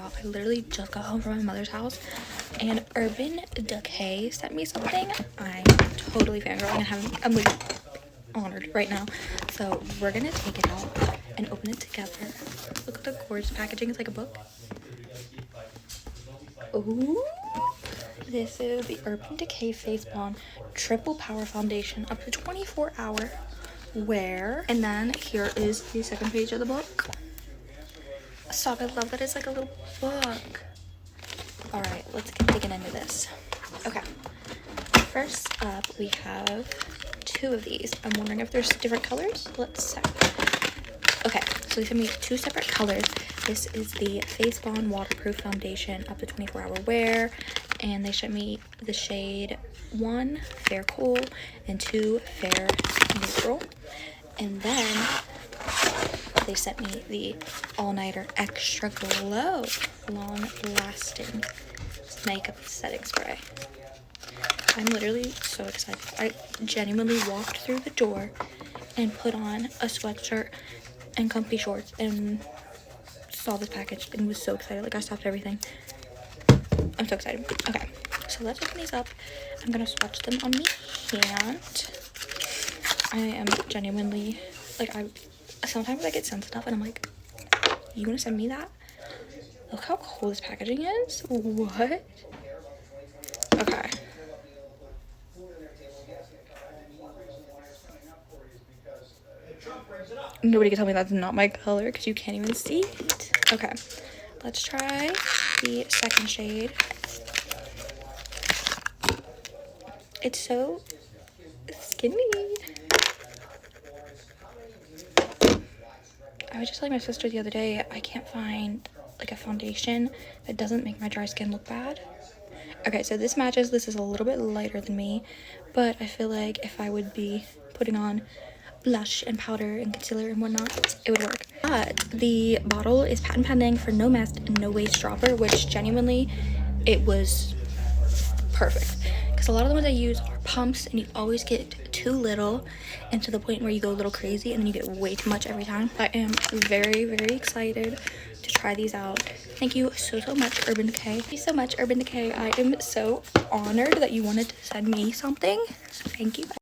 I literally just got home from my mother's house and Urban Decay sent me something. I'm totally fangirling and I'm like honored right now. So we're gonna take it out and open it together. Look at the gorgeous packaging. It's like a book. Ooh. This is the Urban Decay Face Balm Triple Power Foundation, up to 24-hour wear. And then here is the second page of the book. Stop, I love that it's like a little book. All right, let's get digging into this. Okay, first up we have 2 of these. I'm wondering if there's different colors. Let's check. Okay, so they sent me 2 separate colors. This is the Face Balm Waterproof Foundation, up to 24-hour wear. And they sent me the shade 1, Fair Cool, and 2, Fair Neutral. And then they sent me the All-Nighter Extra Glow Long Lasting Makeup Setting Spray. I'm literally so excited. I genuinely walked through the door and put on a sweatshirt and comfy shorts and saw this package and was so excited. Like, I stopped everything. I'm so excited. Okay, so let's open these up. I'm gonna swatch them on my hand. I am genuinely, like, sometimes I get sent stuff and I'm like, you gonna send me that? Look how cool this packaging is. What? Okay. Nobody can tell me that's not my color because you can't even see it. Okay, let's try the second shade. It's so skinny. I was just telling my sister the other day, I can't find like a foundation that doesn't make my dry skin look bad. Okay, so this matches. This is a little bit lighter than me, but I feel like if I would be putting on blush and powder and concealer and whatnot, it would work. But the bottle is patent pending for no mess and no waste dropper, which genuinely, it was perfect. Because a lot of the ones I use are pumps and you always get too little and to the point where you go a little crazy and then you get way too much every time. I am very, very excited to try these out. Thank you so much, Urban Decay. Thank you so much, Urban Decay. I am so honored that you wanted to send me something. So thank you.